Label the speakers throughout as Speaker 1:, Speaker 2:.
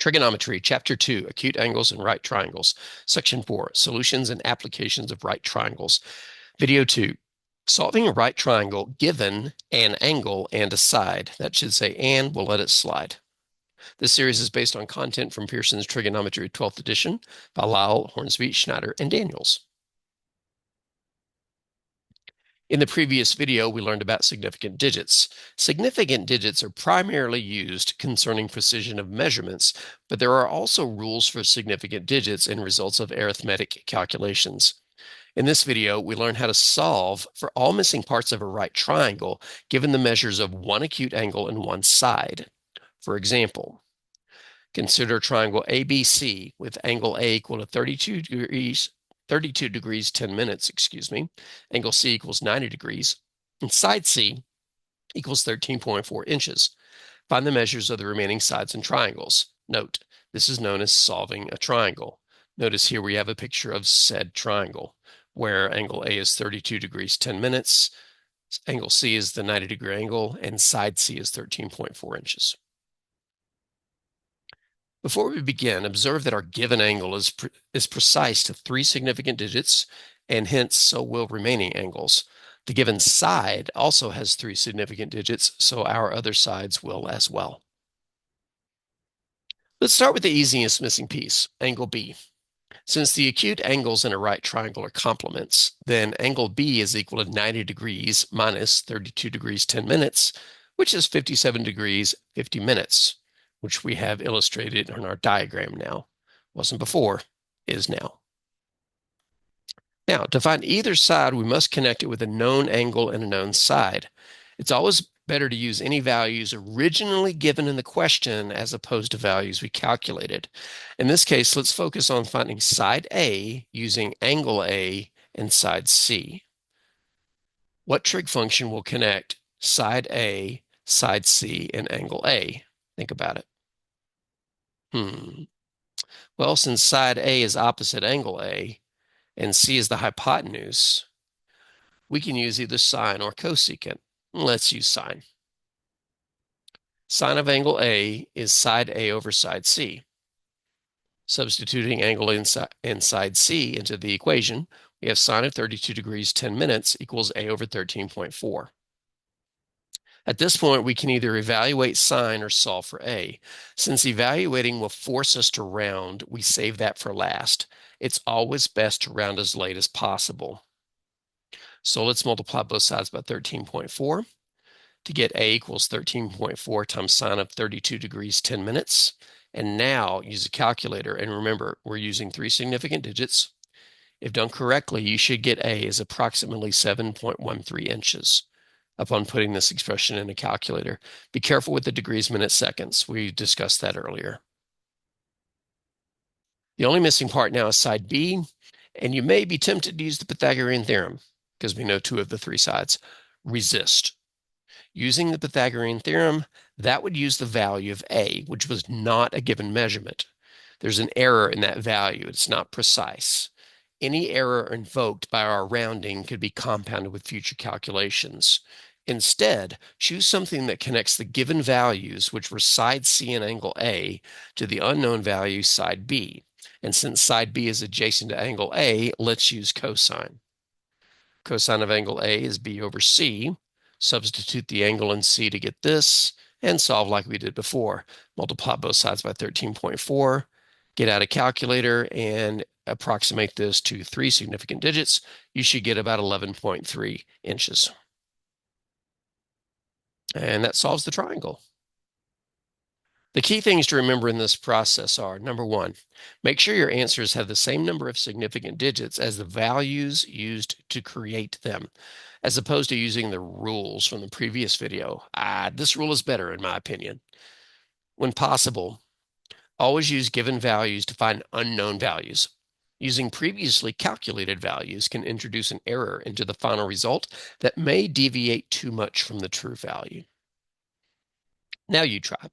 Speaker 1: Trigonometry, Chapter 2, Acute Angles and Right Triangles. Section 4, Solutions and Applications of Right Triangles. Video 2, Solving a right triangle given an angle and a side. That should say and, we'll let it slide. This series is based on content from Pearson's Trigonometry 12th edition by Lial, Hornsby, Schneider, and Daniels. In the previous video, we learned about significant digits. Significant digits are primarily used concerning precision of measurements, but there are also rules for significant digits and results of arithmetic calculations. In this video, we learn how to solve for all missing parts of a right triangle given the measures of one acute angle and one side. For example, consider triangle ABC with angle A equal to 32 degrees 10 minutes, Angle C equals 90 degrees, and side C equals 13.4 inches. Find the measures of the remaining sides and triangles. Note, this is known as solving a triangle. Notice here we have a picture of said triangle, where angle A is 32 degrees 10 minutes, angle C is the 90-degree angle, and side C is 13.4 inches. Before we begin, observe that our given angle is precise to 3 significant digits, and hence so will remaining angles. The given side also has 3 significant digits, so our other sides will as well. Let's start with the easiest missing piece, angle B. Since the acute angles in a right triangle are complements, then angle B is equal to 90 degrees minus 32 degrees 10 minutes, which is 57 degrees 50 minutes. Which we have illustrated on our diagram now. Wasn't before, is now. Now, to find either side, we must connect it with a known angle and a known side. It's always better to use any values originally given in the question as opposed to values we calculated. In this case, let's focus on finding side A using angle A and side C. What trig function will connect side A, side C, and angle A? Think about it. Well, since side A is opposite angle A and C is the hypotenuse, we can use either sine or cosecant. Let's use sine. Sine of angle A is side A over side C. Substituting angle and side C into the equation, we have sine of 32 degrees 10 minutes equals A over 13.4. At this point, we can either evaluate sine or solve for A. Since evaluating will force us to round, we save that for last. It's always best to round as late as possible. So let's multiply both sides by 13.4 to get A equals 13.4 times sine of 32 degrees 10 minutes. And now use a calculator. And remember, we're using 3 significant digits. If done correctly, you should get A as approximately 7.13 inches. Upon putting this expression in a calculator. Be careful with the degrees, minutes, seconds. We discussed that earlier. The only missing part now is side B, and you may be tempted to use the Pythagorean theorem because we know 2 of the 3 sides. Resist. Using the Pythagorean theorem, that would use the value of A, which was not a given measurement. There's an error in that value. It's not precise. Any error invoked by our rounding could be compounded with future calculations. Instead, choose something that connects the given values, which were side C and angle A, to the unknown value side B. And since side B is adjacent to angle A, let's use cosine. Cosine of angle A is B over C. Substitute the angle in C to get this, and solve like we did before. Multiply both sides by 13.4, get out a calculator, and approximate this to 3 significant digits. You should get about 11.3 inches. And that solves the triangle. The key things to remember in this process are, number 1, make sure your answers have the same number of significant digits as the values used to create them, as opposed to using the rules from the previous video. This rule is better in my opinion. When possible, always use given values to find unknown values. Using previously calculated values can introduce an error into the final result that may deviate too much from the true value. Now you try.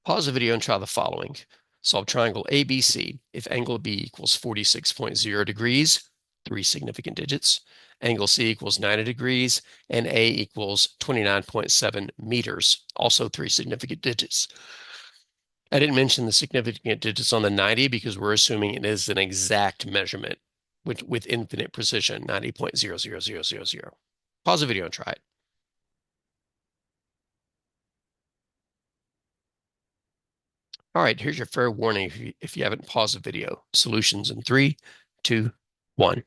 Speaker 1: Pause the video and try the following. Solve triangle ABC if angle B equals 46.0 degrees, 3 significant digits, angle C equals 90 degrees, and A equals 29.7 meters, also 3 significant digits. I didn't mention the significant digits on the 90 because we're assuming it is an exact measurement with infinite precision, 90.00000. Pause the video and try it. All right, here's your fair warning if you haven't paused the video. Solutions in 3, 2, 1.